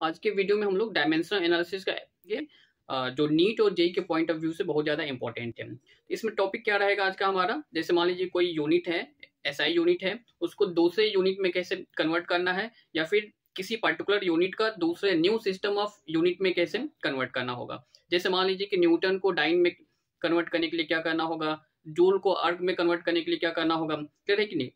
आज के वीडियो में हम लोग डायमेंशनल एनालिसिस का ये जो नीट और जेई के पॉइंट ऑफ व्यू से बहुत ज़्यादा इंपॉर्टेंट है। इसमें टॉपिक क्या रहेगा आज का हमारा, जैसे मान लीजिए कोई यूनिट है, एसआई यूनिट है, उसको दूसरे यूनिट में कैसे कन्वर्ट करना है, या फिर किसी पर्टिकुलर यूनिट का दूसरे न्यू सिस्टम ऑफ यूनिट में कैसे कन्वर्ट करना होगा। जैसे मान लीजिए कि न्यूटन को डाइन में कन्वर्ट करने के लिए क्या करना होगा, जूल को अर्ग में कन्वर्ट करने के लिए क्या करना होगा, क्लियर है कि नहीं।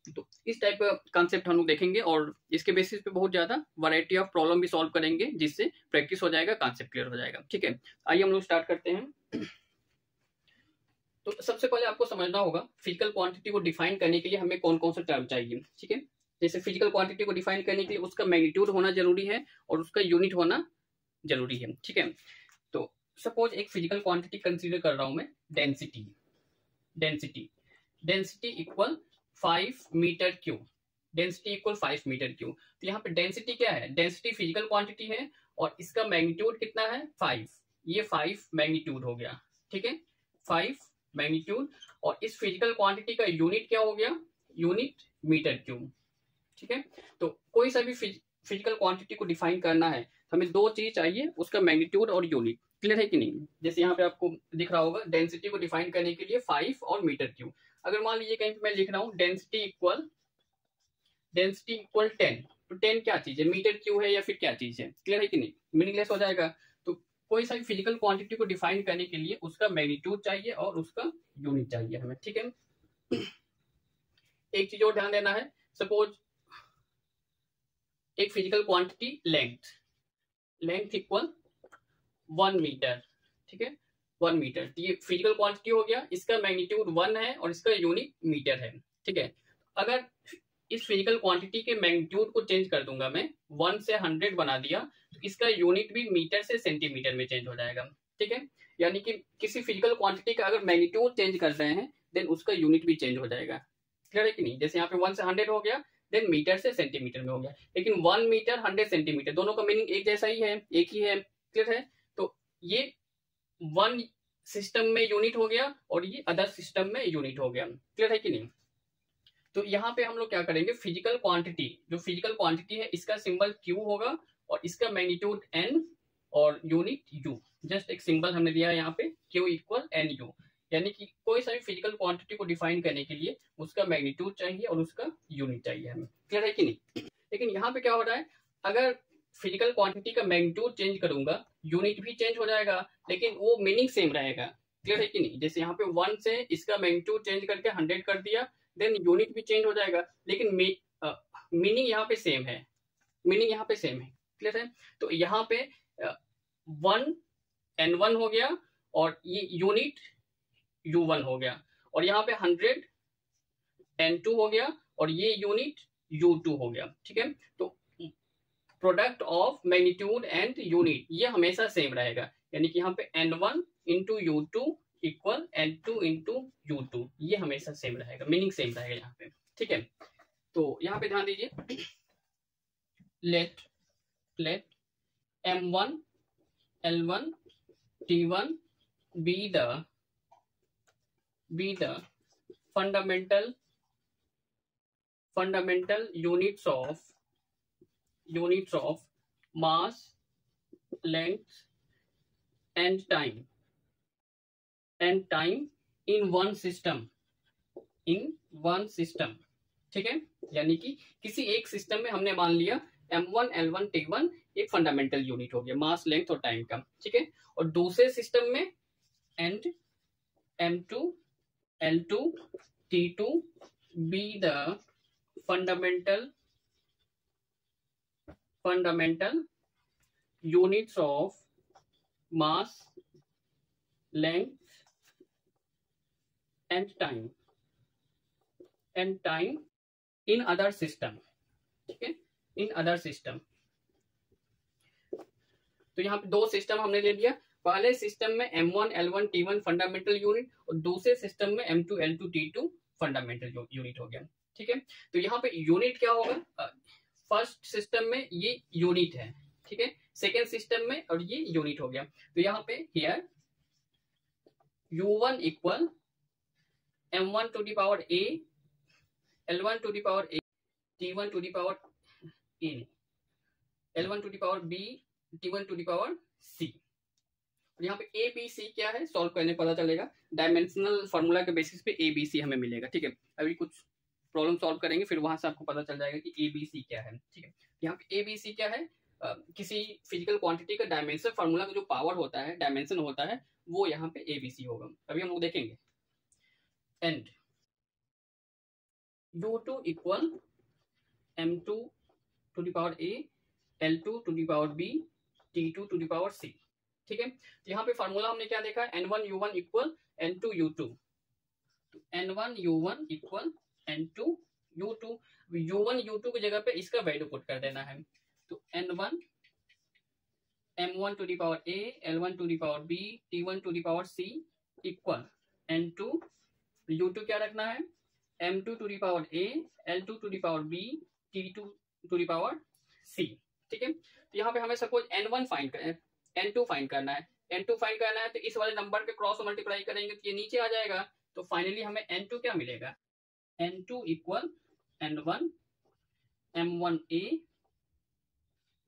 तो इस टाइप का कॉन्सेप्ट हम लोग देखेंगे और इसके बेसिस पे बहुत ज्यादा वैरायटी ऑफ प्रॉब्लम भी सॉल्व करेंगे, जिससे प्रैक्टिस हो जाएगा, कॉन्सेप्ट क्लियर हो जाएगा। ठीक है, आइए हम लोग स्टार्ट करते हैं। तो सबसे पहले आपको समझना होगा फिजिकल क्वांटिटी को डिफाइन करने के लिए हमें कौन कौन सा टर्म चाहिए। ठीक है, जैसे फिजिकल क्वांटिटी को डिफाइन करने के लिए उसका मैग्नीट्यूड होना जरूरी है और उसका यूनिट होना जरूरी है। ठीक है, तो सपोज एक फिजिकल क्वांटिटी कंसीडर कर रहा हूं मैं, density. Density density equal 5 metre cube. Density equal 5 metre cube. तो यहाँ पे डेंसिटी क्या है, डेंसिटी फिजिकल क्वांटिटी है और इसका मैग्नीट्यूड कितना है, 5। ये 5 मैग्नीट्यूड हो गया। ठीक है, 5 मैग्नीट्यूड। और इस फिजिकल क्वांटिटी का यूनिट क्या हो गया, यूनिट मीटर क्यूब। ठीक है, तो कोई सा भी फिजिकल क्वांटिटी को डिफाइन करना है तो हमें दो चीज चाहिए, उसका मैग्नीट्यूड और यूनिट। क्लियर है कि नहीं। जैसे यहाँ पे आपको दिख रहा होगा डेंसिटी को डिफाइन करने के लिए 5 और मीटर क्यूब। अगर मान लीजिए कहीं पे मैं लिख रहा हूँ डेंसिटी इक्वल 10, तो 10 क्या चीज है, मीटर क्यूब है या फिर क्या चीज है। क्लियर है कि नहीं, मीनिंगलेस हो जाएगा। तो कोई सा भी फिजिकल क्वांटिटी को डिफाइन करने के लिए उसका मैग्नीट्यूड चाहिए और उसका यूनिट चाहिए हमें। ठीक है, एक चीज और ध्यान देना है, सपोज एक physical quantity length equal 1 metre. ठीक है, 1 मीटर, तो ये फिजिकल क्वांटिटी हो गया, इसका मैग्नीट्यूड 1 है और इसका यूनिट मीटर है। ठीक है, अगर इस फिजिकल क्वांटिटी के मैग्नीट्यूड को चेंज कर दूंगा मैं, 1 से 100 बना दिया, तो इसका यूनिट भी मीटर से सेंटीमीटर में चेंज हो जाएगा। ठीक है, यानी कि किसी फिजिकल क्वांटिटी का अगर मैग्नीट्यूड चेंज कर रहे हैं देन उसका यूनिट भी चेंज हो जाएगा। क्लियर है कि नहीं। जैसे यहाँ पे 1 से 100 हो गया, देन मीटर से सेंटीमीटर में हो गया, लेकिन 1 मीटर 100 सेंटीमीटर दोनों का मीनिंग एक जैसा ही है, एक ही है। क्लियर है, तो ये वन सिस्टम में यूनिट हो गया और ये अदर सिस्टम में यूनिट हो गया। क्लियर है कि नहीं। तो यहाँ पे हम लोग क्या करेंगे, फिजिकल क्वांटिटी, जो फिजिकल क्वांटिटी है इसका सिंबल क्यू होगा और इसका मैग्नीट्यूड एन और यूनिट यू। जस्ट एक सिंबल हमने दिया है यहाँ पे, क्यू इक्वल एन यू। यानी कि कोई सा भी फिजिकल क्वांटिटी को डिफाइन करने के लिए उसका मैग्नीट्यूड चाहिए और उसका यूनिट चाहिए हमें। क्लियर है कि नहीं। लेकिन यहाँ पे क्या हो रहा है, अगर फिजिकल क्वांटिटी का मैग्नीट्यूड चेंज करूंगा यूनिट भी चेंज हो जाएगा, लेकिन वो मीनिंग सेम रहेगा। क्लियर है कि नहीं। जैसे यहाँ पे 1 से इसका मैग्नीट्यूड चेंज करके 100 कर दिया, देन यूनिट भी चेंज हो जाएगा, लेकिन मीनिंग यहाँ पे सेम है, मीनिंग यहाँ पे सेम है। क्लियर है, तो यहाँ पे 1 N1 हो गया और ये यूनिट U1 हो गया, और यहाँ पे 100 N2 हो गया और ये यूनिट U2 हो गया। ठीक है, तो product of magnitude and unit ये हमेशा सेम रहेगा, यानी कि यहाँ पे N1 into U2 equal N2 into U2, ये हमेशा सेम रहेगा, मीनिंग सेम रहेगा यहाँ पे। ठीक है, तो यहाँ पे ध्यान दीजिए, late M1 L1 T1 be the fundamental units of mass, length and time in one system। ठीक है, यानी कि किसी एक सिस्टम में हमने मान लिया M1 L1 T1 एक फंडामेंटल यूनिट हो गया मास, लेंथ और टाइम का। ठीक है, और दूसरे सिस्टम में and M2 L2 T2 be the fundamental units of mass, length and time in other system। ठीक है, इन अदर सिस्टम। तो यहाँ पे दो सिस्टम हमने ले लिया, पहले सिस्टम में M1 L1 T1 fundamental unit और दूसरे सिस्टम में M2 L2 T2 fundamental unit हो गया। ठीक है, तो यहाँ पे यूनिट क्या होगा, फर्स्ट सिस्टम में ये यूनिट है। ठीक है, सेकेंड सिस्टम में और ये यूनिट हो गया, तो यहाँ पे here U1 equal M1 to the power A, L1 to the power A, T1 to the power A, L1 to the power B, T1 to the power C। यहाँ पे ए बी सी क्या है solve करने पता चलेगा, dimensional formula के basis पे A B C हमें मिलेगा। ठीक है, अभी कुछ प्रॉब्लम सॉल्व करेंगे फिर वहां से आपको पता चल जाएगा कि ए बी सी क्या है। ठीक है, यहाँ पे ए बी सी क्या है, किसी फिजिकल क्वांटिटी का डायमेंशन फार्मूला का जो पावर होता है, डायमेंशन होता है, वो यहाँ पे ए बी सी होगा। अभी हम लोग देखेंगे। And U2 equal M2 to the power A, L2 to the power B, T2 to the power C। ठीक है, तो यहाँ पे फार्मूला हमने क्या देखा, N1U1 इक्वल N2U2। तो N1U1 इक्वल N2U2, U1U2 की जगह पे इसका वैल्यू पुट कर देना है। तो N1 M1 to the power A, L1 to the power B, T1 to the power C equal N2, U2 क्या रखना है, M2 to the power A, L2 to the power B, T2 to the power C। ठीक है, तो यहाँ पे हमें suppose N1 find करना है, N2 फाइंड करना है, N2 फाइंड करना है, तो इस वाले नंबर पे क्रॉस मल्टीप्लाई करेंगे तो ये नीचे आ जाएगा। तो फाइनली हमें N2 क्या मिलेगा, N2 equal N1 M1A,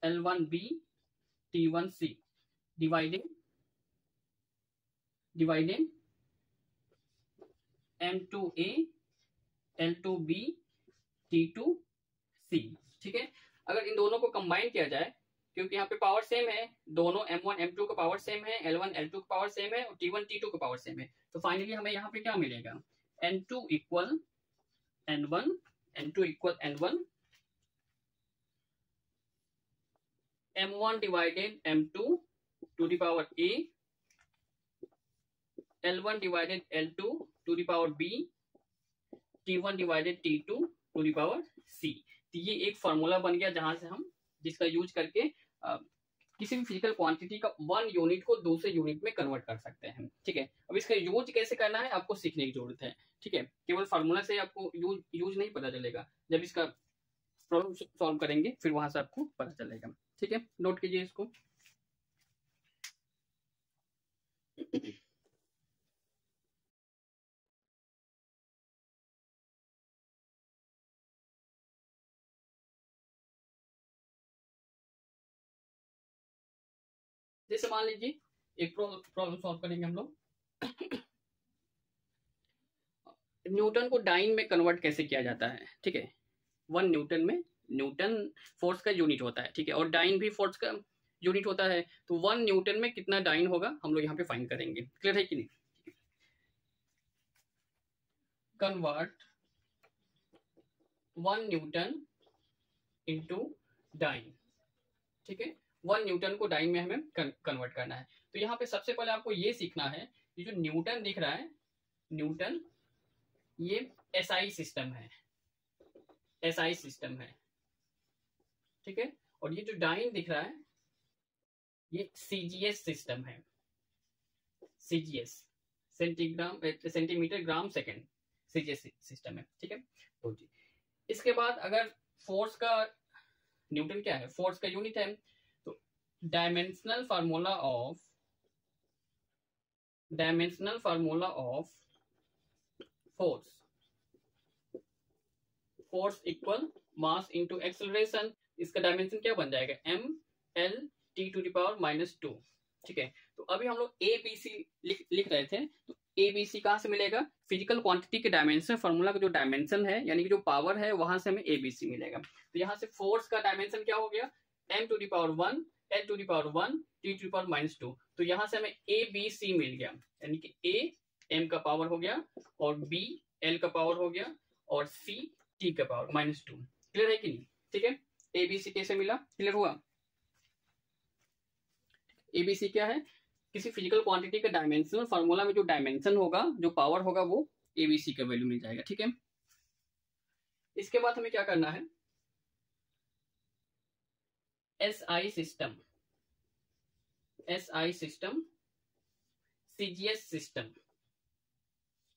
L1B, T1C dividing M2A, L2B, T2C। ठीक है, अगर इन दोनों को कंबाइन किया जाए, क्योंकि यहाँ पे पावर सेम है, दोनों M1 M2 का पावर सेम है, L1 L2 का पावर सेम है और T1 T2 का पावर सेम है, तो फाइनली हमें यहाँ पे क्या मिलेगा, N2 equal N1, N2 equal N1, M1 divided M2 to the power A, L1 divided L2 to the power B, T1 divided T2 to the power C। तो ये एक फॉर्मूला बन गया जहां से हम जिसका यूज करके किसी भी फिजिकल क्वांटिटी का वन यूनिट को दूसरे यूनिट में कन्वर्ट कर सकते हैं। ठीक है, अब इसका यूज कैसे करना है आपको सीखने की जरूरत है। ठीक है, केवल फार्मूला से आपको यूज नहीं पता चलेगा, जब इसका प्रॉब्लम सॉल्व करेंगे फिर वहां से आपको पता चलेगा। ठीक है, नोट कीजिए इसको। जैसे मान लीजिए एक प्रॉब्लम सॉल्व करेंगे हम लोग, न्यूटन को डाइन में कन्वर्ट कैसे किया जाता है। ठीक है, 1 न्यूटन में, न्यूटन फोर्स का यूनिट होता है, ठीक है, और डाइन भी फोर्स का यूनिट होता है, तो 1 न्यूटन में कितना डाइन होगा हम लोग यहाँ पे फाइंड करेंगे। क्लियर है कि नहीं। Convert 1 newton into dyne. ठीक है, 1 न्यूटन को डाइन में हमें कन्वर्ट करना है। तो यहाँ पे सबसे पहले आपको ये सीखना है, ये जो न्यूटन दिख रहा है, न्यूटन ये एसआई सिस्टम है, एसआई सिस्टम है। ठीक है, और ये जो डाइन दिख रहा है ये सीजीएस सिस्टम है, CGS centimetre gram second, CGS system है। ठीक है, तो जी इसके बाद अगर फोर्स का, न्यूटन क्या है, फोर्स का यूनिट है, तो dimensional formula of force equal mass into acceleration. इसका डायमेंशन क्या बन जाएगा, m(L)T⁻²। ठीक है, तो अभी हम लोग ए बी सी लिख रहे थे, तो ए बी सी कहां से मिलेगा, फिजिकल क्वांटिटी के डायमेंशन फार्मूला का जो डायमेंशन है यानी कि जो पावर है वहां से हमें ए बी सी मिलेगा। तो यहाँ से फोर्स का डायमेंशन क्या हो गया, m⁻1, L⁻1, T⁻²। तो यहाँ से हमें ए बी सी मिल गया, यानी कि ए m का पावर हो गया और b l का पावर हो गया और c t का पावर -2। क्लियर है कि नहीं। ठीक है, एबीसी कैसे मिला, क्लियर हुआ। एबीसी क्या है, किसी फिजिकल क्वांटिटी का डायमेंशन फार्मूला में जो डायमेंशन होगा, जो पावर होगा, वो एबीसी का वैल्यू मिल जाएगा। ठीक है, इसके बाद हमें क्या करना है, एसआई सिस्टम, सीजीएस सिस्टम,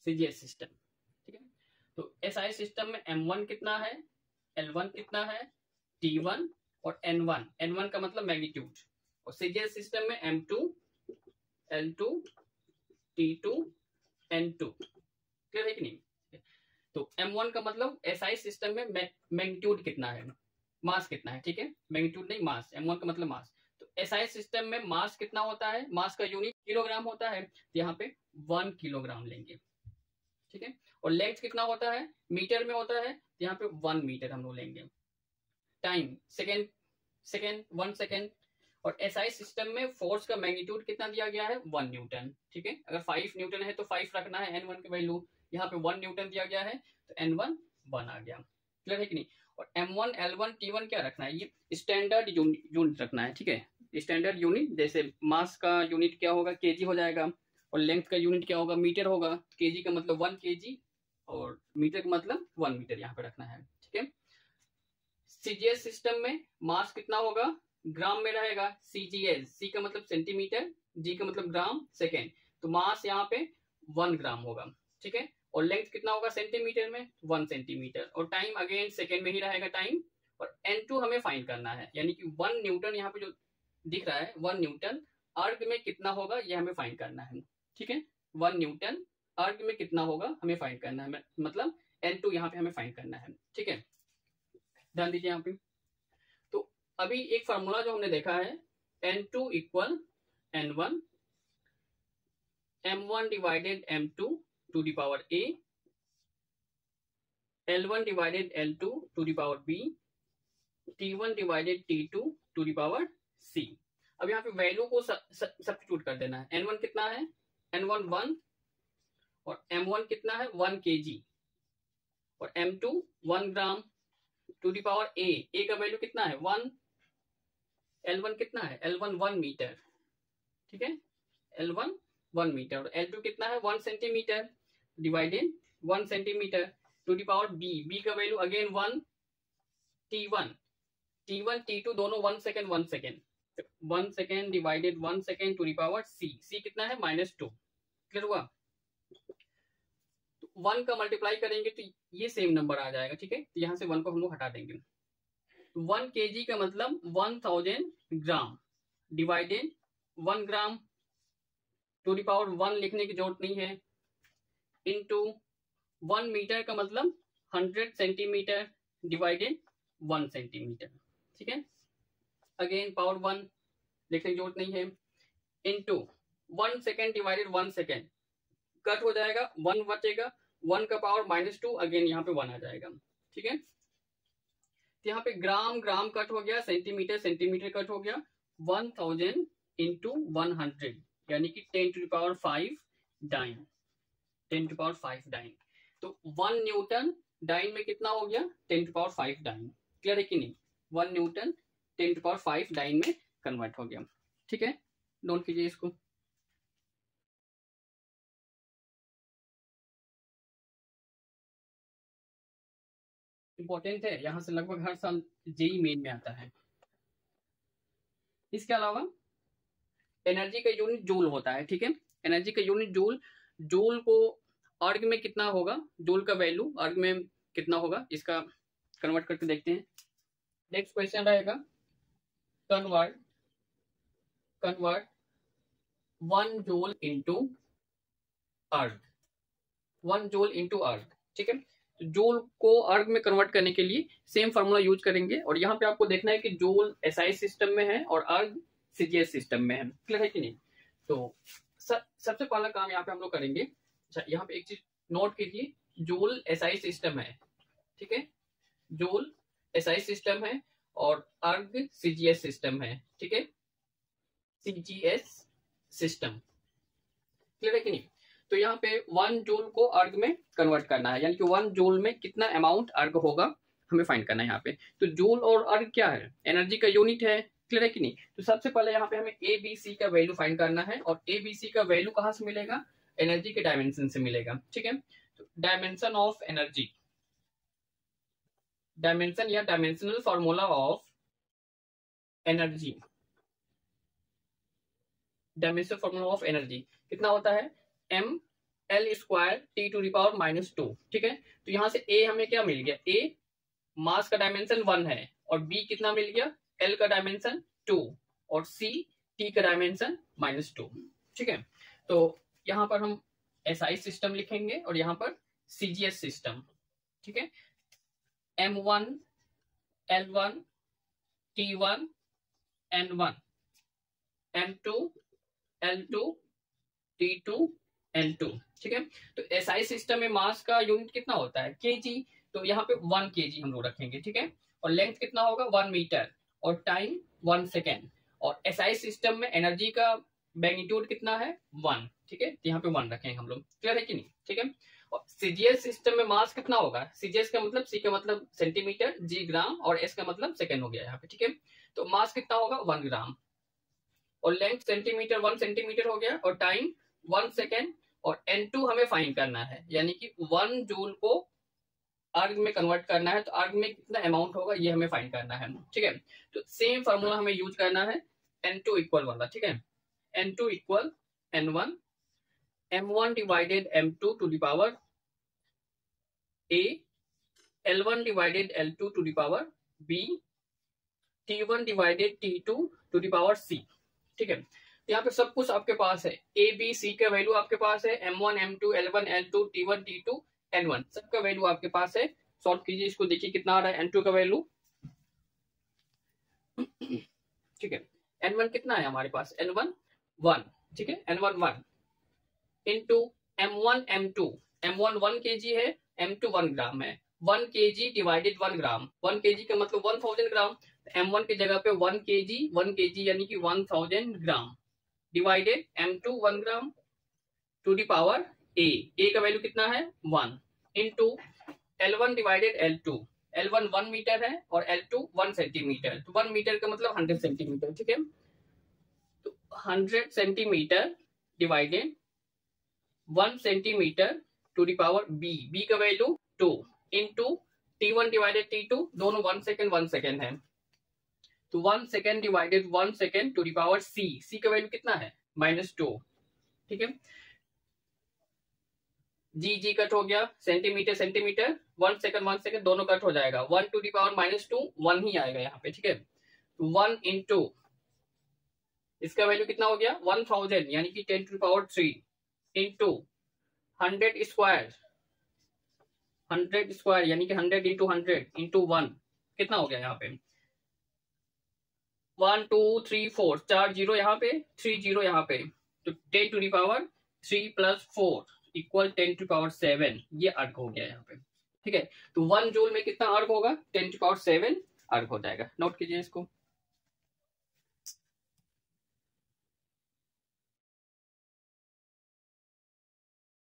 ठीक है। तो एसआई सिस्टम में M1 कितना है, L1 कितना है, T1 और N1 का मतलब मैग्नीट्यूड, और सीजीएस सिस्टम में M2, L2, T2, N2। Clear है कि नहीं। तो M1 का मतलब एसआई सिस्टम में मैग्नीट्यूड कितना है, मास कितना है, ठीक है, मैग्नीट्यूड नहीं मास, m1 का मतलब मास। तो एसआई सिस्टम में मास कितना होता है, मास का यूनिट किलोग्राम होता है, तो यहाँ पे 1 किलोग्राम लेंगे, ठीक है। और लेंथ कितना होता है, मीटर में होता है, तो यहाँ पे 1 मीटर हम लोग लेंगे। Time second, 1 second. और एसआई सिस्टम में फोर्स का मैग्नीट्यूड कितना दिया गया है, 1 न्यूटन, ठीक है। अगर 5 न्यूटन है तो 5 रखना है n1 की वैल्यू, यहाँ पे 1 न्यूटन दिया गया है तो n1 1 आ गया, क्लियर है कि नहीं। और m1 l1 t1 क्या रखना है, ये स्टैंडर्ड यूनिट रखना है, ठीक है। स्टैंडर्ड यूनिट, जैसे मास का यूनिट क्या होगा, केजी हो जाएगा, और लेंथ का यूनिट क्या होगा, मीटर होगा। केजी का मतलब 1 केजी और मीटर का मतलब 1 मीटर यहाँ पे रखना है, ठीक है। सीजीएस सिस्टम में मास कितना होगा, ग्राम में रहेगा। सीजीएस, सी का मतलब सेंटीमीटर, जी का मतलब ग्राम, सेकेंड, तो मास यहाँ पे 1 ग्राम होगा, ठीक है। और लेंथ कितना होगा सेंटीमीटर में, 1 सेंटीमीटर। और टाइम अगेन सेकेंड में ही रहेगा टाइम। और n2 हमें फाइंड करना है, यानी कि 1 न्यूटन यहाँ पे जो दिख रहा है 1 न्यूटन अर्ग में कितना होगा ये हमें फाइंड करना है, ठीक है। 1 न्यूटन अर्ग में कितना होगा हमें फाइंड करना है, मतलब n2 यहाँ पे हमें फाइंड करना है, ठीक है। ध्यान दीजिए यहाँ पे। तो अभी एक फार्मूला जो हमने देखा है, n2 equal n1 m1 divided m2 to the power a, l1 divided l2 to the power b, t1 divided t2 to the power c। अब यहाँ पे वैल्यू को सब्स्टिट्यूट कर देना है। n1 कितना है, n1 1, और m1 कितना है 1 kg, और m2 1 gram to the power a का वैल्यू कितना है 1, l1 कितना है, l1 1 मीटर, ठीक है, l1 1 मीटर, और l2 कितना है 1 centimetre, divided 1 centimetre to the power b का वैल्यू अगेन 1, t1 t2 दोनों 1 second 1 second, 1 second divided 1 second to the power c कितना है -2, क्लियर हुआ। 1 का मल्टीप्लाई करेंगे तो ये सेम नंबर आ जाएगा, ठीक है। तो यहाँ से 1 को हम लोग हटा देंगे। तो 1 kg का मतलब 1000 gram, divided 1 gram to the power 1 लिखने की जरूरत नहीं है, इनटू 1 मीटर का मतलब 100 सेंटीमीटर, डिवाइडेड 1 सेंटीमीटर, ठीक है। अगेन पावर 1 लिखने की जरूरत नहीं है, into 1 second divided 1 second, cut हो जाएगा 1 बचेगा, 1 का पावर -2, अगेन यहाँ पे 1 आ जाएगा, ठीक है। तो यहाँ पे ग्राम ग्राम कट हो गया, सेंटीमीटर सेंटीमीटर कट हो गया, 1000 इंटू 100 यानी कि 10 to the power 5 dyne, 10 to power 5 dyne. तो 1 न्यूटन डाइन में कितना हो गया, 10 टू पावर 5 डाइन, क्लियर है कि नहीं। 1 न्यूटन 10 टू पावर 5 डाइन में कन्वर्ट हो गया, ठीक है। नोट कीजिए इसको। इंपॉर्टेंट है, यहां से लगभग हर साल जेई मेन में आता है। इसके अलावा एनर्जी का यूनिट जूल होता है, ठीक है। एनर्जी का यूनिट जूल, जूल को अर्ग में कितना होगा, जूल का वैल्यू अर्ग में कितना होगा, इसका कन्वर्ट करके देखते हैं। नेक्स्ट क्वेश्चन रहेगा, कन्वर्ट 1 जूल इंटू अर्ग, 1 जूल इंटू अर्ग, ठीक है। तो जूल को अर्ग में कन्वर्ट करने के लिए सेम फार्मूला यूज करेंगे, और यहाँ पे आपको देखना है कि जूल एसआई सिस्टम में है और अर्ग सीजीएस सिस्टम में है, क्लियर है कि नहीं। तो सबसे पहला काम यहाँ पे हम लोग करेंगे, अच्छा यहाँ पे एक चीज नोट कीजिए, जूल एसआई सिस्टम है, ठीक है, जूल एसआई सिस्टम है और अर्ग सीजीएस सिस्टम है, ठीक है, सीजीएस सिस्टम, क्लियर है कि नहीं। तो यहाँ पे 1 जूल को अर्ग में कन्वर्ट करना है, यानी कि 1 जूल में कितना अमाउंट अर्ग होगा हमें फाइंड करना है यहाँ पे। तो जूल और अर्ग क्या है, एनर्जी का यूनिट है, क्लियर है कि नहीं। तो सबसे पहले यहाँ पे हमें ए बी सी का वैल्यू फाइंड करना है, और ए बी सी का वैल्यू कहाँ से मिलेगा, एनर्जी के डायमेंशन से मिलेगा, ठीक है। तो डायमेंशन ऑफ एनर्जी, डायमेंशन या dimensional formula of energy, dimensional formula of energy कितना होता है, m l square t to the power -2, ठीक है। तो यहाँ से a हमें क्या मिल गया, a मास का डायमेंशन 1 है, और b कितना मिल गया, l का डायमेंशन 2, और c t का डायमेंशन -2, ठीक है। तो यहाँ पर हम SI सिस्टम लिखेंगे और यहाँ पर CGS सिस्टम, ठीक है। m1 l1 T1 N1, M2 L2, T2 L2, ठीक है। तो एसआई सिस्टम में मास का यूनिट कितना होता है, केजी, तो यहाँ पे 1 केजी हम लोग रखेंगे, ठीक है। और लेंथ कितना होगा 1 मीटर, और टाइम 1 सेकेंड। और एसआई सिस्टम में एनर्जी का मैग्नीट्यूड कितना है 1, ठीक है, यहाँ पे 1 रखेंगे हम लोग, क्लियर है कि नहीं, ठीक है। और सीजीएस सिस्टम में मास कितना होगा, सीजीएस का मतलब, सी का मतलब सेंटीमीटर, जी ग्राम, और एस का मतलब सेकेंड हो गया यहाँ पे, ठीक है। तो मास कितना होगा 1 ग्राम, और लेंथ सेंटीमीटर 1 सेंटीमीटर हो गया, और टाइम 1 सेकेंड। और N2 हमें फाइंड करना है, यानी कि 1 जूल को अर्ग में कन्वर्ट करना है, तो अर्ग में कितना अमाउंट होगा ये हमें फाइंड करना है, ठीक है। तो सेम फार्मूला हमें यूज करना है, N2 इक्वल वाला, ठीक है। N2 equal N1 M1 divided M2 to the power A, L1 divided L2 to the power B, T1 divided T2 to the power C, ठीक है। यहाँ पे सब कुछ आपके पास है, ए बी सी का वैल्यू आपके पास है, M1 M2 L1 L2 T1 T2 N1 सबका वैल्यू आपके पास है। सॉल्व कीजिए इसको, देखिए कितना आ रहा है N2 का वैल्यू, ठीक है। N1 कितना है हमारे पास, N1 1, ठीक है, N1 1 into M1 M2, M1 1 kg है, M2 1 ग्राम है, 1 kg डिवाइडेड 1 ग्राम, 1 kg का मतलब 1000 ग्राम, M1 की जगह पे 1 kg यानी कि 1000 gram, divided M2 1 gram to the power A का वैल्यू कितना है 1, into L1 divided L2, L1 1 metre है और L2 1 सेंटीमीटर, तो 1 मीटर का मतलब 100 सेंटीमीटर, ठीक है। तो 100 centimetre divided 1 centimetre to the power B का value 2, into T1 divided T2, दोनों 1 सेकेंड है, तो 1 second divided 1 second to the power C का वैल्यू कितना है -2, ठीक है। जी कट हो गया, सेंटीमीटर सेंटीमीटर, 1 सेकेंड दोनों कट हो जाएगा, 1 टू दी पावर -2 1 ही आएगा यहाँ पे, ठीक है। तो 1 इंटू इसका वैल्यू कितना हो गया 1000 यानी कि 10 to the power 3, into 100 square यानी कि 100 इंटू 100 इंटू 1 कितना हो गया यहाँ पे 1 2 3 4 4 जीरो यहाँ पे 3 जीरो यहाँ पे, तो 10 to the power 3 plus 4 equal 10 to power 7, ये अर्ग हो गया यहाँ पे, ठीक है। तो 1 जूल में कितना अर्ग होगा 10 टू पावर 7 अर्ग हो जाएगा, नोट कीजिए इसको।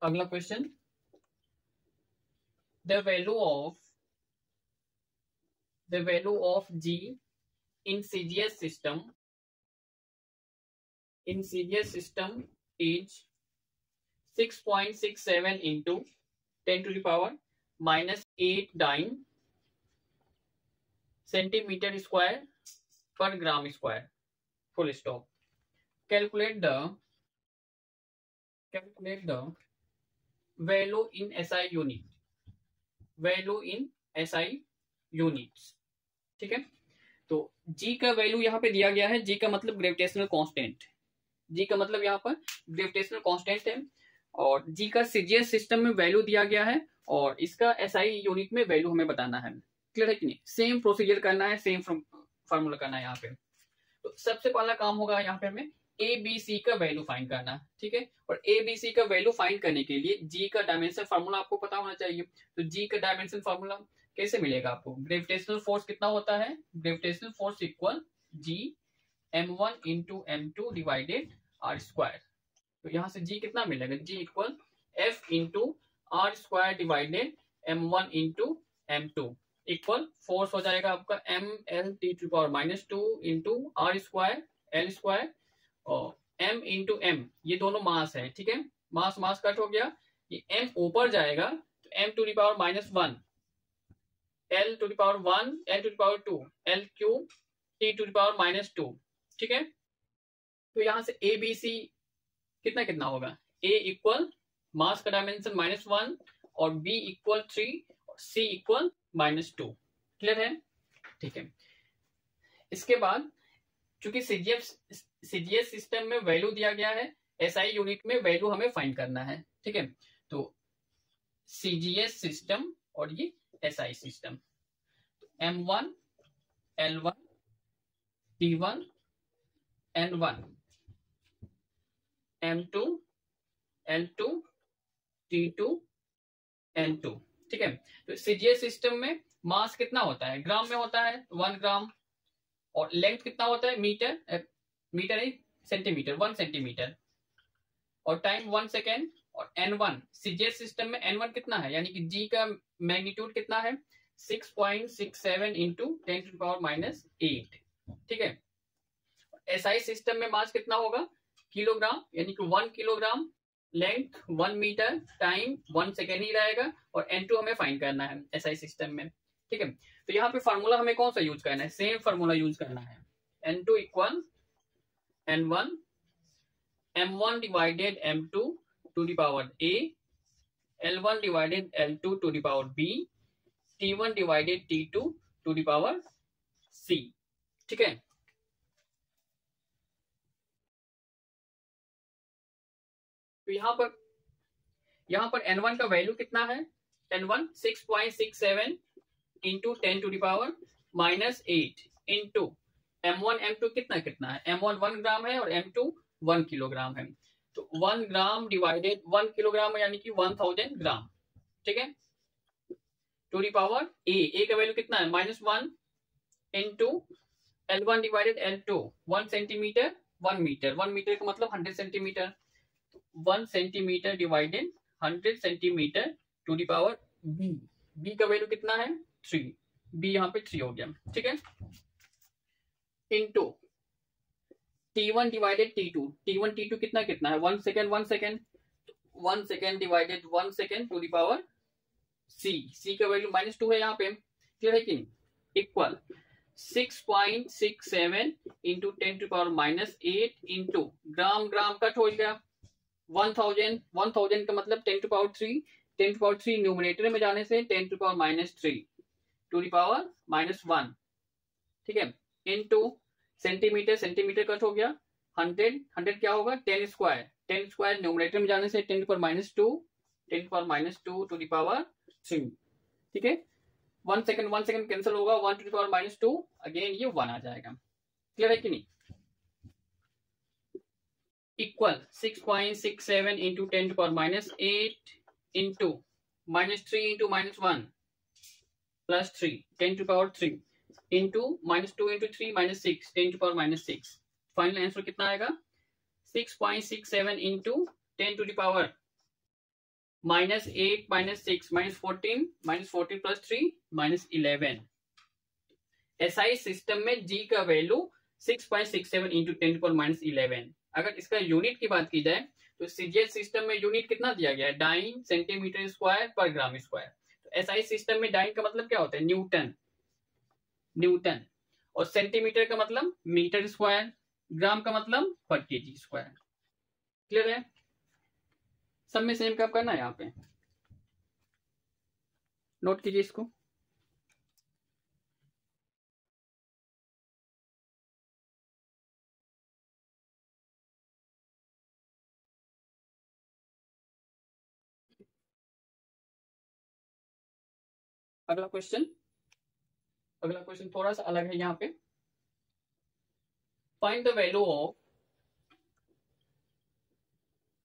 अगला question, the value of G in CGS system is 6.67 into 10 to the power -8 dyne centimeter square per gram square, full stop. Calculate the value in SI unit, units, ठीक है। तो G का वैल्यू यहाँ पे दिया गया है, G का मतलब ग्रेविटेशनल कांस्टेंट, G का मतलब यहाँ पर ग्रेविटेशनल कांस्टेंट है, और G का सीजीएस सिस्टम में वैल्यू दिया गया है, और इसका एसआई यूनिट में वैल्यू हमें बताना है, क्लियर है कि नहीं। सेम प्रोसीजर करना है, सेम फार्मूला करना है यहाँ पे। तो सबसे पहला काम होगा यहाँ पे हमें ए बी सी का वैल्यू फाइंड करना, ठीक है। और ए बी सी का वैल्यू फाइंड करने के लिए G का डायमेंशन फार्मूला आपको पता होना चाहिए। तो G का डायमेंशन फार्मूला कैसे मिलेगा आपको, ग्रेविटेशनल फोर्स कितना होता है, gravitational force equal G M1 into M2 divided R square. तो यहाँ से G कितना मिलेगा, G equal F into R square divided M1 into M2 equal force हो जाएगा आपका ML T⁻² into R square L square, और M इंटू M ये दोनों मास है, ठीक है। मास कट हो गया, ये M ऊपर जाएगा तो M⁻⁻1 L⁻1 L⁻2 L³ T⁻², ठीक है। तो यहां से A B C कितना होगा, A इक्वल मास का डायमेंशन -1 और B इक्वल 3 और C इक्वल -2, क्लियर है, ठीक है। इसके बाद चूंकि सीजीएस सिस्टम में वैल्यू दिया गया है, एसआई यूनिट में वैल्यू हमें फाइंड करना है, ठीक है। तो सीजीएस सिस्टम और ये SI system, M1 L1 T1 N1 M2 L2 T2 N2। ठीक है, तो सीजीएस सिस्टम में मास कितना होता है, ग्राम में होता है 1 ग्राम, और लेंथ कितना होता है मीटर, मीटर नहीं सेंटीमीटर, 1 सेंटीमीटर, और टाइम 1 सेकेंड। और N1 सीजीएस सिस्टम में N1 कितना है, यानी कि G का मैग्नीट्यूड कितना है 6.67 इंटू 10⁻⁸। ठीक है, एसआई सिस्टम में मास कितना होगा किलोग्राम, यानी कि 1 kilogram, length 1 metre, time 1 second ही रहेगा, और N2 हमें फाइंड करना है एसआई सिस्टम में। ठीक है, तो यहाँ पे फार्मूला हमें कौन सा यूज करना है, सेम फार्मूला यूज करना है, N2 equal N1 M1 divided M2 to the power A, L1 divided L2 to the power B, T1 divided T2 to the power C। ठीक है, तो यहाँ पर N1 का वैल्यू कितना है, N1 6.67 into 10 to the power -8 into M1 M2 कितना है, M1 1 ग्राम है और M2 1 किलोग्राम है, तो 1 ग्राम डिवाइडेड 1 किलोग्राम यानी कि 1000 ग्राम। ठीक है, टू द पावर ए का वैल्यू कितना है -1 into L1 divided L2 1 centimetre 1 metre, 1 metre का मतलब 100 centimetre, 1 centimetre divided 100 centimetre to the power B, B का वैल्यू कितना है 3, बी यहाँ पे 3 हो गया। ठीक है, into T1 divided T2, T1 T2 कितना है 1 second 1 second, 1 second divided 1 second to the power C, C का वैल्यू -2 है यहाँ पे, क्लियर है कि नहीं, equal 6.67 into 10 to power -8 into gram, gram cut हो गया 1000, 1000 का मतलब 10 to power 3, 10 to power 3 numerator में जाने से 10 to power -3 to the power -1। ठीक है, इनटू सेंटीमीटर, सेंटीमीटर कट हो गया 100, 100 क्या होगा 10 स्क्वायर, 10 स्क्वायर न्यूमरेटर में जाने से 10 to power -2, 10 to power -2 to the power 3। ठीक है, 1 सेकंड कैंसिल होगा, 1 टू द पावर -2, अगेन ये 1 आ जाएगा, क्लियर है कि नहीं, equal 6.67 into 10 to power -8 into -3 into -1 plus 3 10 to power 3 into -2 into 3 -6 10 to power -6। Final answer कितना आएगा 6.67 into 10 to the power -8 -6 -14 plus 3 -11। SI system में जी का वैल्यू 6.67 इंटू 10 टू पावर -11। अगर इसका यूनिट की बात की जाए तो सीजीएस सिस्टम में यूनिट कितना दिया गया है, डाइन सेंटीमीटर स्क्वायर पर ग्राम स्क्वायर। तो एसआई सिस्टम में डाइन का मतलब क्या होता है न्यूटन, न्यूटन, और सेंटीमीटर का मतलब मीटर स्क्वायर, ग्राम का मतलब पर केजी स्क्वायर। क्लियर है, सब में सेम काम करना है, यहाँ पे नोट कीजिए इसको। अगला क्वेश्चन, अगला क्वेश्चन थोड़ा सा अलग है यहाँ पे। Find the value of,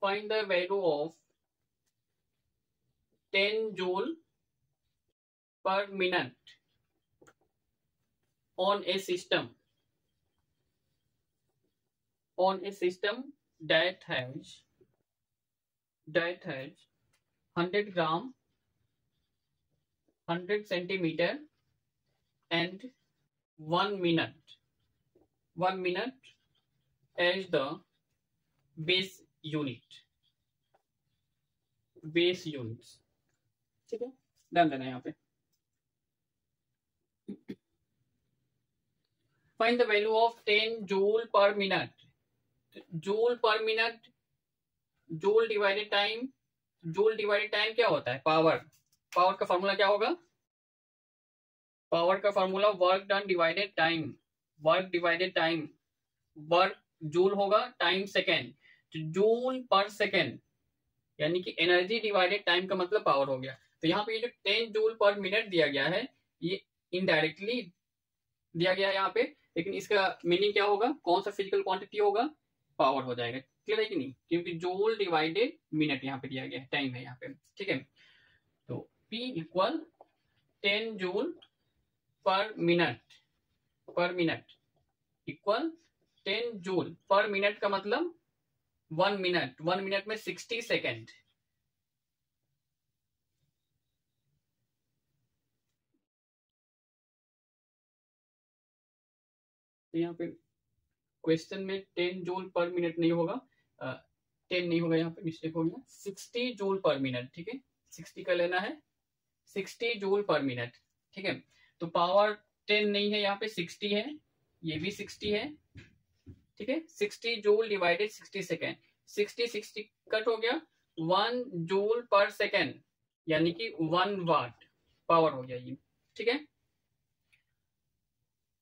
find the value of 10 joule पर minute on a system, on a system that has 100 gram, 100 centimeter and 1 minute, 1 minute as the base unit, base units। ठीक है, ध्यान देना यहाँ पे। Find the value of 10 joule per minute, joule पर minute, joule divided time, joule divided time क्या होता है पावर, पावर का फॉर्मूला क्या होगा, पावर का formula work done divided time, work divided time, work joule होगा टाइम सेकेंड, तो जूल पर सेकेंड यानी कि एनर्जी डिवाइडेड टाइम का मतलब पावर हो गया। तो यहाँ पे ये जो 10 जूल पर मिनट दिया गया है ये इनडायरेक्टली दिया गया है यहाँ पे, लेकिन इसका मीनिंग क्या होगा, कौन सा फिजिकल क्वांटिटी होगा, पावर हो जाएगा। क्लियर है कि नहीं, क्योंकि जूल डिवाइडेड मिनट यहाँ पे दिया गया है, टाइम है यहाँ पे। ठीक है, तो P इक्वल 10 जूल पर मिनट इक्वल 10 जूल पर मिनट का मतलब 1 मिनट में 60 सेकेंड। तो यहाँ पे क्वेश्चन में 10 जूल पर मिनट नहीं होगा, 10 नहीं होगा, यहाँ पे मिस्टेक हो गया, 60 जूल पर मिनट। ठीक है, 60 का लेना है, 60 जूल पर मिनट। ठीक है, तो पावर 10 नहीं है, यहाँ पे 60 है, ये भी 60 है। ठीक है, 60 जूल डिवाइडेड 60 सेकेंड, 60 कट हो गया, 1 जूल पर सेकेंड यानी कि 1 वाट पावर हो गया ये। ठीक है,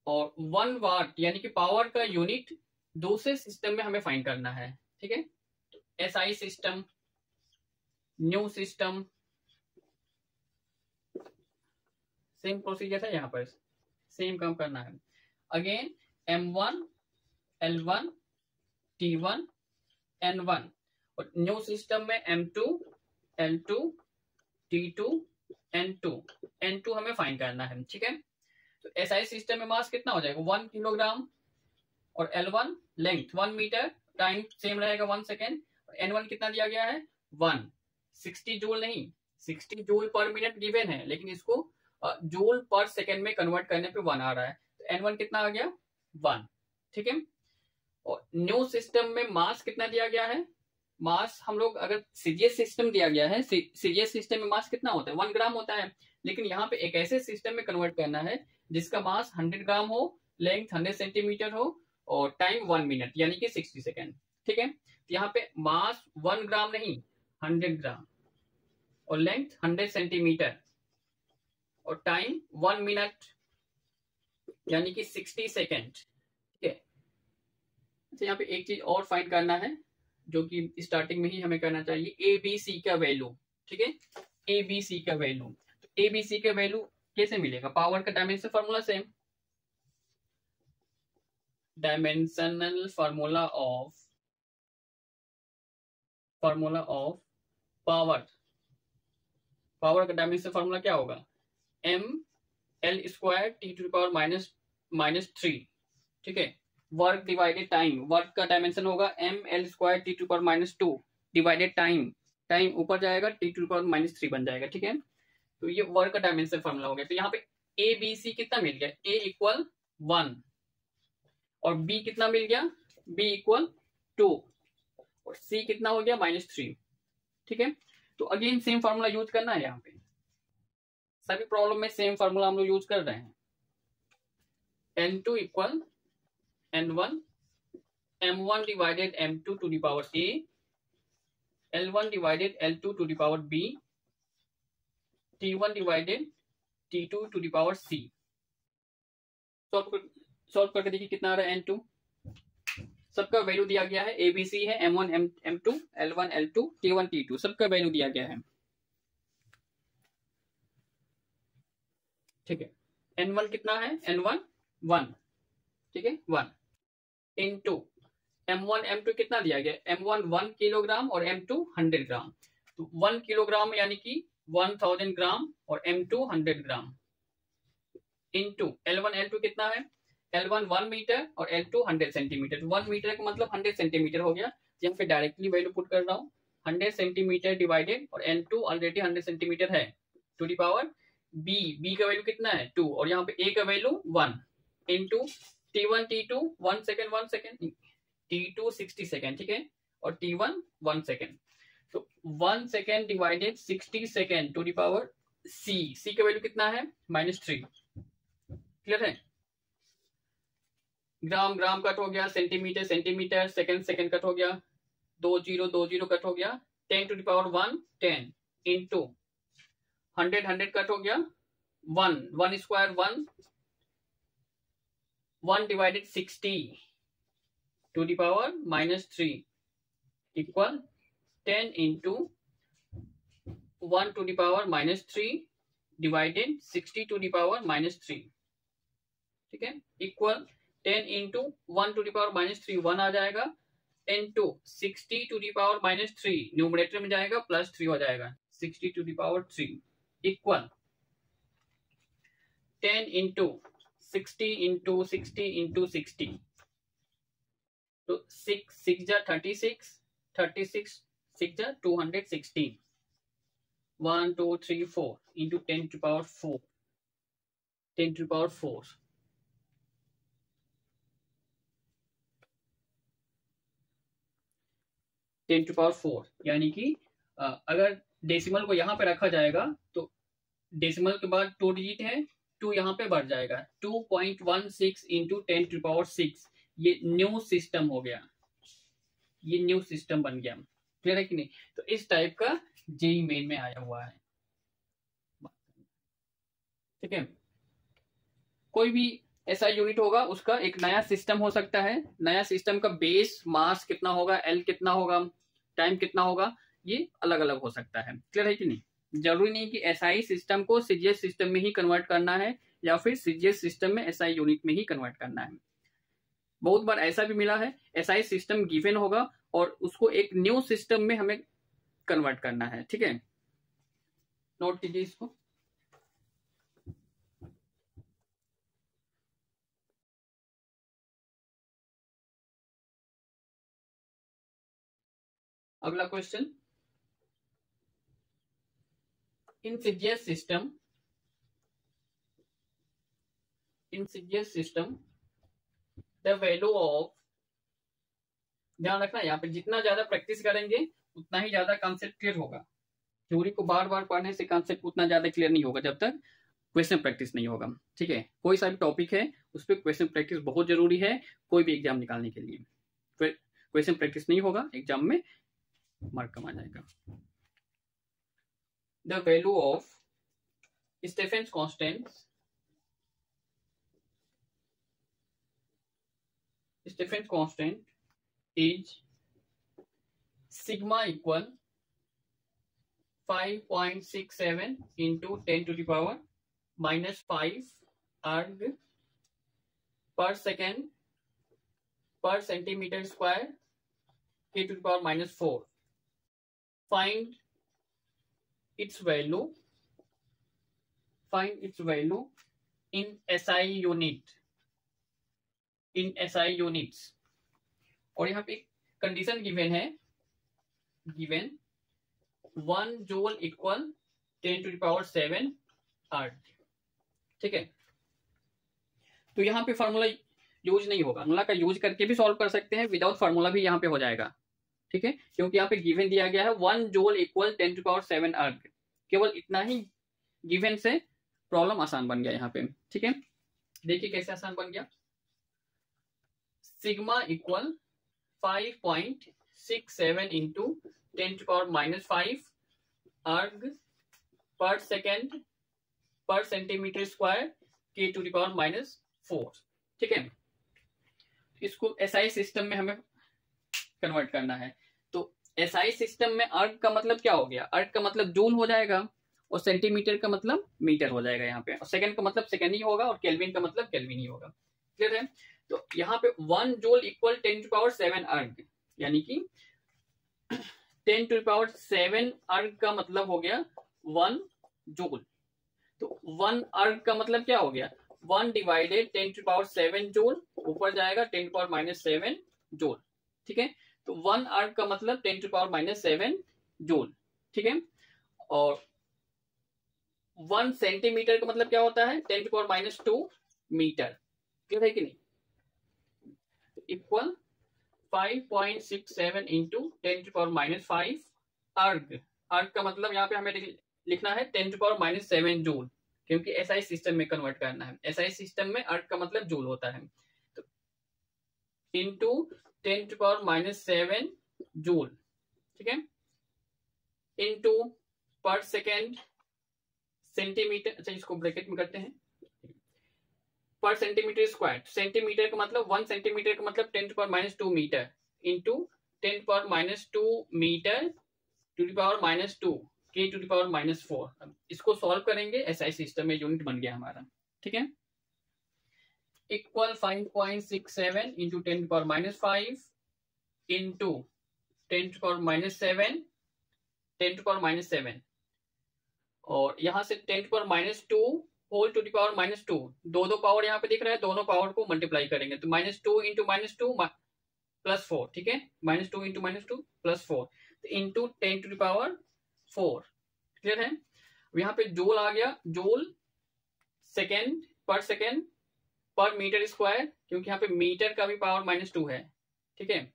और 1 वाट यानी कि पावर का यूनिट दूसरे सिस्टम में हमें फाइंड करना है। ठीक है, तो SI system, new system, same procedure है, यहाँ पर सेम काम करना है। Again M1 L1 T1 N1, और न्यू सिस्टम में M2 L2 T2 N2 हमें फाइंड करना है। ठीक है, तो एसआई सिस्टम में मास कितना हो जाएगा, 1 किलोग्राम, और L1 length 1 metre, time same रहेगा 1 सेकेंड, और N1 कितना दिया गया है 1, 60 जूल नहीं, 60 जूल पर मिनट गिवन है, लेकिन इसको जूल पर सेकेंड में कन्वर्ट करने पे 1 आ रहा है, तो N1 कितना आ गया 1। ठीक है, और न्यू सिस्टम में मास कितना दिया गया है, मास हम लोग अगर सीजीएस सिस्टम दिया गया है, सीजीएस सिस्टम में मास कितना होता है 1 ग्राम होता है, लेकिन यहाँ पे एक ऐसे सिस्टम में कन्वर्ट करना है जिसका मास 100 ग्राम हो, लेंथ 100 सेंटीमीटर हो, और टाइम 1 मिनट यानी कि 60 सेकेंड। ठीक है, तो यहाँ पे मास 1 ग्राम नहीं 100 ग्राम, और लेंथ 100 सेंटीमीटर, और टाइम 1 मिनट यानी कि 60 सेकेंड। ठीक है, तो यहाँ पे एक चीज और फाइंड करना है जो कि स्टार्टिंग में ही हमें करना चाहिए, एबीसी का वैल्यू। ठीक है, एबीसी का वैल्यू, तो एबीसी का वैल्यू कैसे मिलेगा, पावर का dimension formula same, dimensional formula of power का डायमेंशन फॉर्मूला क्या होगा, m l square T to power -3। ठीक है, वर्क डिवाइडेड टाइम, वर्क का डायमेंशन होगा m l square T to power -2 divided time ऊपर जाएगा टी टू पावर -3 बन जाएगा। ठीक है, तो ये वर्क का डायमेंशन फॉर्मूला हो गया। तो यहाँ पे ए बी सी कितना मिल गया, ए इक्वल 1, और बी कितना मिल गया, बी इक्वल 2, और सी कितना हो गया -3। ठीक है, तो अगेन सेम फार्मूला यूज करना है, यहाँ पे सभी प्रॉब्लम में सेम फार्मूला हम लोग यूज कर रहे हैं। N2 equal N1 M1 divided M2 to the power A, L1 divided L2 to the power B, T1 divided T2 to the power C। Solve करके देखिए कितना आ रहा है, N2 सबका वैल्यू दिया गया है, ABC है, M1 M2 L1 L2 T1 T2 सबका वैल्यू दिया गया है। ठीक है, N1 कितना है, N1 1, ठीक है 1, इनटू M1 M2 कितना दिया गया, M1 1 किलोग्राम और M2 100 ग्राम, तो 1 किलोग्राम यानी कि 1000 ग्राम, और M2 100 ग्राम, इनटू L1 L2 कितना है, L1 1 मीटर और L2 100 सेंटीमीटर, 1 मीटर का मतलब 100 सेंटीमीटर हो गया, यहाँ पे डायरेक्टली वैल्यू पुट कर रहा हूँ, 100 सेंटीमीटर डिवाइडेड, और L2 ऑलरेडी 100 सेंटीमीटर है, टू दी पावर बी का वैल्यू कितना है 2, और यहाँ पे ए का value 1, into T1 T2 1 second T2 60 second, ठीक है, और T1 1 सेकेंड, तो 1 second divided 60 second to the power C का वैल्यू कितना है -3। क्लियर है, ग्राम ग्राम कट हो गया, सेंटीमीटर सेंटीमीटर, सेकेंड कट हो गया, 2 0 कट हो गया, 10 to the power 1 10, into 100 cut हो गया, 1 square 1 divided 60 to the power -3 equal 10 into 1 to the power -3 divided 60 to the power -3, ठीक है, equal 10 into 1 to the power minus 3 1 आ जाएगा, into 60 to the power minus 3 numerator में जाएगा, plus 3 हो जाएगा, 60 to the power 3 equal 10 into 60 into 60 into 60, तो 6 जा 36, 36 6 जा 216, 1 2 3 4 into 10 to power 4, 10 to power 4, ten to power 4, यानी कि अगर डेसिमल को यहाँ पे रखा जाएगा तो डेसिमल के बाद 2 डिजिट है, 2 यहाँ पे बढ़ जाएगा, 2.16 इंटू 10 टू पावर 6, ये न्यू सिस्टम हो गया, ये न्यू सिस्टम बन गया। क्लियर है कि नहीं? तो इस टाइप का जेईई मेन में आया हुआ है। ठीक है, कोई भी ऐसा यूनिट होगा उसका एक नया सिस्टम हो सकता है, नया सिस्टम का बेस मास कितना होगा, एल कितना होगा, टाइम कितना होगा, ये अलग अलग हो सकता है। क्लियर है कि नहीं? जरूरी नहीं कि एसआई सिस्टम को सीजीएस सिस्टम में ही कन्वर्ट करना है या फिर सीजीएस सिस्टम में एसआई यूनिट में ही कन्वर्ट करना है। बहुत बार ऐसा भी मिला है, एसआई सिस्टम गिवन होगा और उसको एक न्यू सिस्टम में हमें कन्वर्ट करना है। ठीक है, नोट कीजिए इसको। अगला question, in CGS system the value of, ध्यान रखना यहाँ पे जितना ज्यादा प्रैक्टिस करेंगे उतना ही ज्यादा कॉन्सेप्ट क्लियर होगा। थ्योरी को बार बार पढ़ने से कॉन्सेप्ट उतना ज्यादा क्लियर नहीं होगा जब तक क्वेश्चन प्रैक्टिस नहीं होगा। ठीक है, कोई सा भी टॉपिक है उस पर क्वेश्चन प्रैक्टिस बहुत जरूरी है कोई भी एग्जाम निकालने के लिए। क्वेश्चन प्रैक्टिस नहीं होगा एग्जाम में मार्क कम आ जाएगा। The value of Stephen's constant is sigma equal 5.67 into 10 to the power minus 5 erg per second per centimeter square k to the power minus 4. Find its value in SI units। और यहाँ पे condition given है, given 1 joule equal 10 to the power 7 erg. ठीक है, तो यहाँ पे formula use नहीं होगा, फार्मूला का यूज करके भी सॉल्व कर सकते हैं, विदाउट फार्मूला भी यहाँ पे हो जाएगा। ठीक है, क्योंकि यहाँ पे गिवन दिया गया है 1 जूल इक्वल 10 टू पावर 7 अर्ग, केवल इतना ही गिवन से प्रॉब्लम आसान बन गया यहाँ पे। ठीक है, देखिए कैसे आसान बन गया। Sigma equal 5.67 into 10 to power minus 5 erg per second per centimetre square K to the power minus 4। ठीक है, इसको एसआई सिस्टम में हमें कन्वर्ट करना है। तो एसआई सिस्टम में अर्ग का मतलब क्या हो गया, अर्ग का मतलब जूल हो जाएगा और सेंटीमीटर का मतलब मीटर हो जाएगा यहाँ पे, और सेकंड का मतलब सेकंड ही होगा और केल्विन का मतलब केल्विन ही होगा। क्लियर है? तो यहाँ पे 1 जूल इक्वल 10 टू पावर 7 अर्ग, यानी कि 10 टू पावर 7 अर्ग का मतलब हो गया 1 जूल। तो 1 अर्ग का मतलब क्या हो गया, 1 डिवाइडेड 10 टू पावर 7 जूल, ऊपर जाएगा 10 टू पावर माइनस 7 जूल। ठीक है, तो 1 अर्ग का मतलब 10 टू पावर माइनस 7 जूल। ठीक है, और 1 सेंटीमीटर का मतलब क्या होता है, 10 to power minus 2 metre. Clear है कि नहीं? Equal 5.67 into 10 to power minus 5 erg. अर्ग का मतलब यहाँ पे हमें लिखना है 10 टू पावर माइनस 7 जूल, क्योंकि एसआई सिस्टम में कन्वर्ट करना है। एसआई सिस्टम में अर्ग का मतलब जूल होता है। तो into 10 to power minus 7 joule. ठीक है, इंटू पर सेकेंड सेंटीमीटर, अच्छा इसको ब्रैकेट में करते हैं, पर सेंटीमीटर स्क्वायर। सेंटीमीटर का मतलब 1 सेंटीमीटर का मतलब 10 to power minus 2 metre into 10 to power minus 2 metre to the power minus 2 K to the power minus 4। इसको सॉल्व करेंगे, एसआई सिस्टम में यूनिट बन गया हमारा। ठीक है, इक्वल 5.67 इंटू 10⁻⁵ इंटू 10⁻⁷ 10⁻⁷, और यहाँ से 10⁻² होल टू द पावर -2, दो पावर यहाँ पे दिख रहा है, दोनों पावर को मल्टीप्लाई करेंगे तो -2 इंटू -2 +4, ठीक है, -2 इंटू -2 +4 तो इंटू 10⁻⁴, क्लियर है। यहाँ पे जूल आ गया, जूल सेकेंड पर मीटर स्क्वायर, क्योंकि यहाँ पे मीटर का भी पावर -2 है, ठीक है,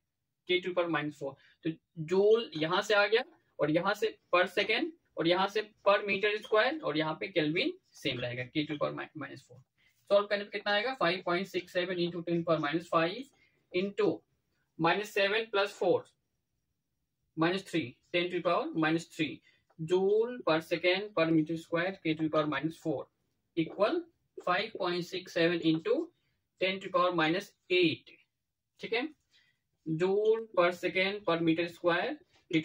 K⁴ तो जूल यहां से आ गया, और यहां से पर सेकेंड, और यहां से पर मीटर स्क्वायर, और यहाँ पे केल्विन सेम रहेगा K⁴ सॉल्व करने पे कितना आएगा 5.67 इंटू 10⁻⁵ इंटू -7 + 4 -3 10⁻⁻³ जूल पर सेकेंड पर metre square K⁴ equal 5.67 into 10⁻⁸, ठीक है, जूल पर सेकेंड पर मीटर स्क्वायर K⁴,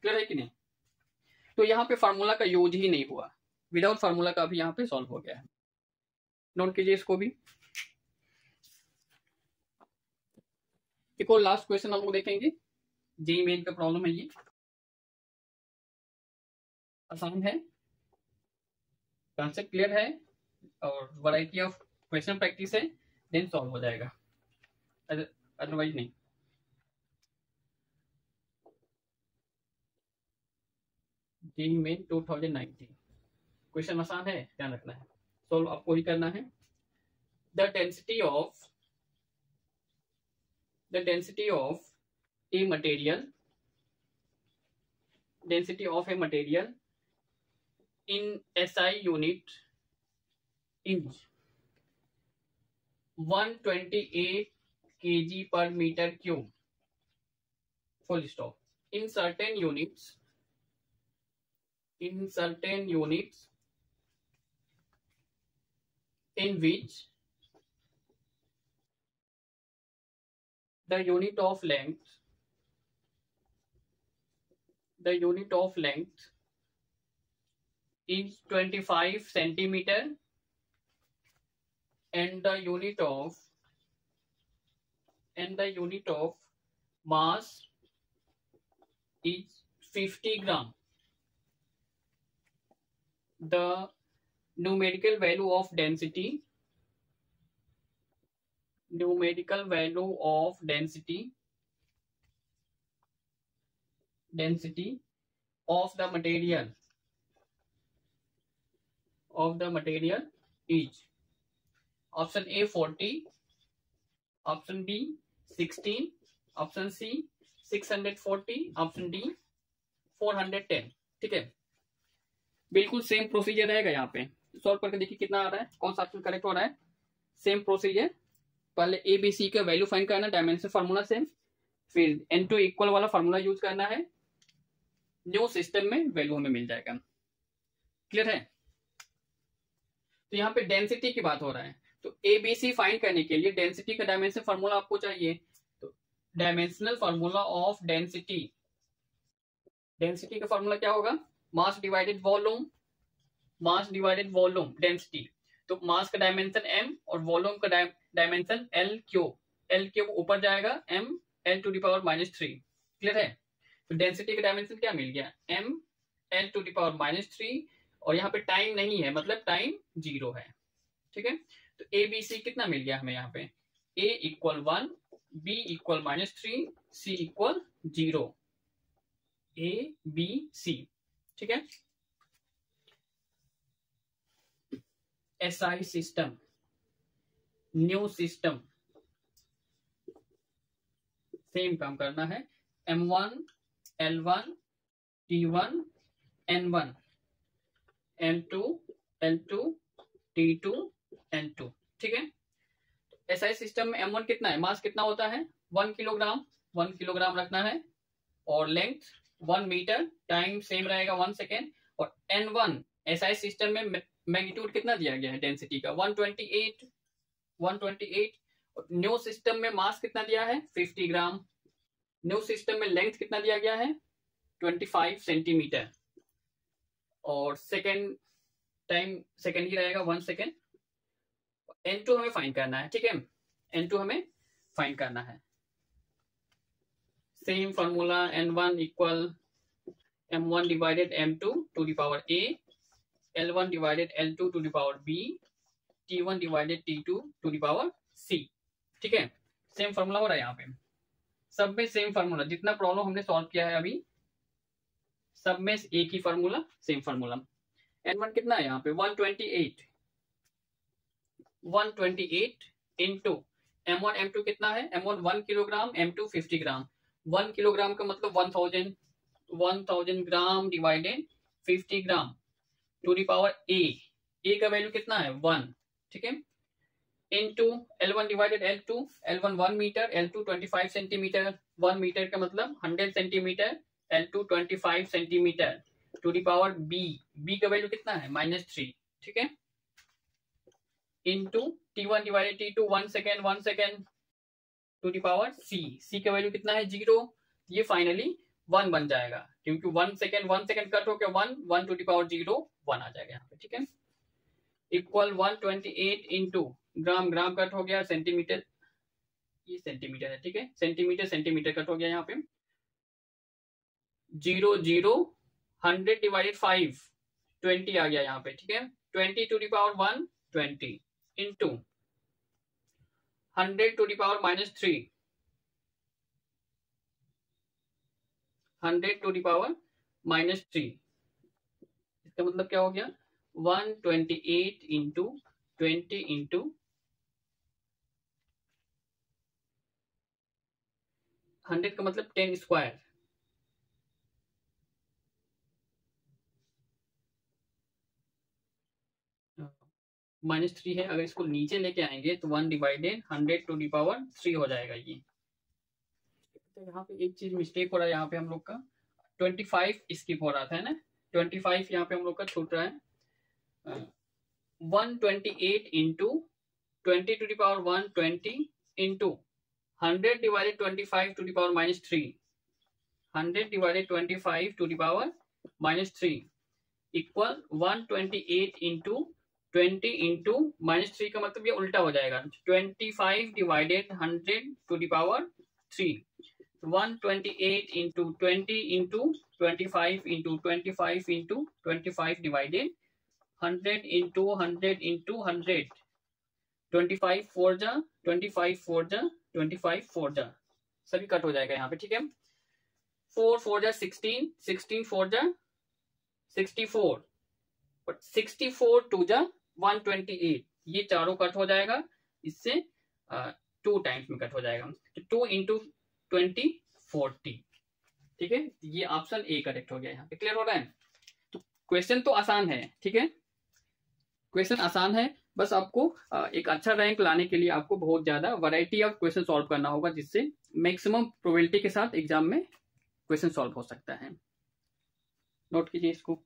क्लियर है कि नहीं। तो यहाँ पे फार्मूला का यूज ही नहीं हुआ, विदाउट फार्मूला का भी यहाँ पे सॉल्व हो गया है, नोट कीजिए इसको भी। एक और लास्ट क्वेश्चन हम लोग देखेंगे, जेईई मेन का प्रॉब्लम है, ये आसान है, कॉन्सेप्ट क्लियर है, और वैरायटी ऑफ क्वेश्चन प्रैक्टिस है, देन सॉल्व हो जाएगा, अदरवाइज नहीं। जेईई मेन 2019 क्वेश्चन आसान है, ध्यान रखना है, सॉल्व आपको ही करना है। The density of a material in SI unit is 128 kg per meter cube, full stop. In certain units in which the unit of length is 25 centimeter and the unit of mass is 50 gram. The numerical value of density of the material is option A 40, option B 16, option C 640, option D 410, ठीक है। बिल्कुल same procedure रहेगा, यहाँ पे solve करके देखिए कितना आ रहा है, कौन सा ऑप्शन करेक्ट हो रहा है। सेम प्रोसीजर, पहले ए बी सी का वैल्यू फाइंड करना, डायमेंशन फार्मूला सेम, फिर N2 इक्वल वाला फार्मूला यूज करना है, न्यू सिस्टम में वैल्यू हमें मिल जाएगा, क्लियर है। तो यहाँ पे डेंसिटी की बात हो रहा है, तो ए बी सी फाइंड करने के लिए डेंसिटी का डायमेंशन फार्मूला आपको चाहिए, तो डायमेंशनल फार्मूला ऑफ डेंसिटी का फार्मूला क्या होगा, मास डिवाइडेड वॉल्यूम डेंसिटी। तो मास का डायमेंशन m और वॉल्यूम का डायमेंशन L क्यूब ऊपर जाएगा, m L⁻⁻3, क्लियर है। तो डेंसिटी का डायमेंशन क्या मिल गया, m L⁻⁻3, और यहाँ पे टाइम नहीं है, मतलब टाइम 0 है, ठीक है। तो ए बी सी कितना मिल गया हमें, यहाँ पे a = 1, b = -3, c = 0, a b c, ठीक है। SI system, new system, same काम करना है, M1 L1 T1 N1 M2 L2 T2 N2, ठीक है। SI सिस्टम में M1 कितना है, मास कितना होता है 1 किलोग्राम रखना है, और लेंथ 1 मीटर, टाइम सेम रहेगा 1 सेकेंड, और N1 SI सिस्टम में मैग्नीट्यूड कितना दिया गया है डेंसिटी का 128, और न्यू सिस्टम में मास कितना दिया है 50 ग्राम, न्यू सिस्टम में लेंथ कितना दिया गया है 25 सेंटीमीटर, और सेकेंड टाइम सेकेंड ही रहेगा 1 सेकेंड, N2 हमें फाइंड करना है, ठीक है, N2 हमें फाइंड करना है। Same formula, N1 equal M1 divided M2 to the power A, L1 divided L2 to the power B, T1 divided T2 to the power C, ठीक है। सेम फॉर्मूला हो रहा है यहाँ पे, सब में सेम फॉर्मूला, जितना प्रॉब्लम हमने सॉल्व किया है अभी सब में एक ही फॉर्मूला, सेम फॉर्मूला। N1 कितना है यहाँ पे 128 इंटू M1 M2 कितना है, M1 1 किलोग्राम, M2 50 ग्राम। 1 किलोग्राम का मतलब 1000 gram divided 50 gram to the power A का वैल्यू कितना है 1, ठीक है, into L1 divided L2, L1 1 metre, L2 25 centimetre, 1 metre का मतलब 100 centimetre, L2 25 centimetre to the power B का वैल्यू कितना है -3, ठीक है, into T1 divided T2 1 second to the power C का वैल्यू कितना है 0, ये फाइनली 1 बन जाएगा, क्योंकि 1 सेकेंड कट होकर 1 टू द पावर 0 1 आ जाएगा यहाँ पे, ठीक है, इक्वल 128 इंटू ग्राम कट हो गया, सेंटीमीटर, ये सेंटीमीटर है, ठीक है, सेंटीमीटर कट हो गया यहाँ पे, 100 डिवाइडेड 5 20 आ गया यहाँ पे, ठीक है, 20 to the power 120 into 100 to the power -3, 100 to the power -3, इसका मतलब क्या हो गया 128 इंटू 20 इंटू 100 का मतलब 10 स्क्वायर, -3 है, अगर इसको नीचे लेके आएंगे तो 1 डिवाइडेड 100 टू द पावर 3 हो जाएगा ये। तो यहाँ पे एक चीज मिस्टेक हो रहा है, यहाँ पे हम लोग का 25 स्किप हो रहा था, है ना, 25 यहाँ पे हम लोग का छूट रहा है, 128 into 20 to the power 120 into 100 divided 25 to the power -3, 100 divided 25 to the power -3 equal 128 into 20 into -3 का मतलब ये उल्टा हो जाएगा, 25 divided 100 to the power 3, 128 into 20 into 25 into 25 into 25 divided 100 into 100 into 100, 25 4 जा 25 4 जा 25 4 जा, सभी कट हो जाएगा यहाँ पे, ठीक है, 4 4 जा 16, 16 4 जा 64, 64 2 जा 128, ये चारों कट हो जाएगा, इससे 2 टाइम्स में कट हो जाएगा, तो 2 इंटू 20 40, ठीक है, ये ऑप्शन ए करेक्ट हो गया यहाँ पे। क्लियर हो रहा है? तो क्वेश्चन तो आसान है, ठीक है, क्वेश्चन आसान है, बस आपको एक अच्छा रैंक लाने के लिए आपको बहुत ज्यादा वैरायटी ऑफ क्वेश्चन सॉल्व करना होगा, जिससे मैक्सिमम प्रोबेबिलिटी के साथ एग्जाम में क्वेश्चन सॉल्व हो सकता है। नोट कीजिए इसको।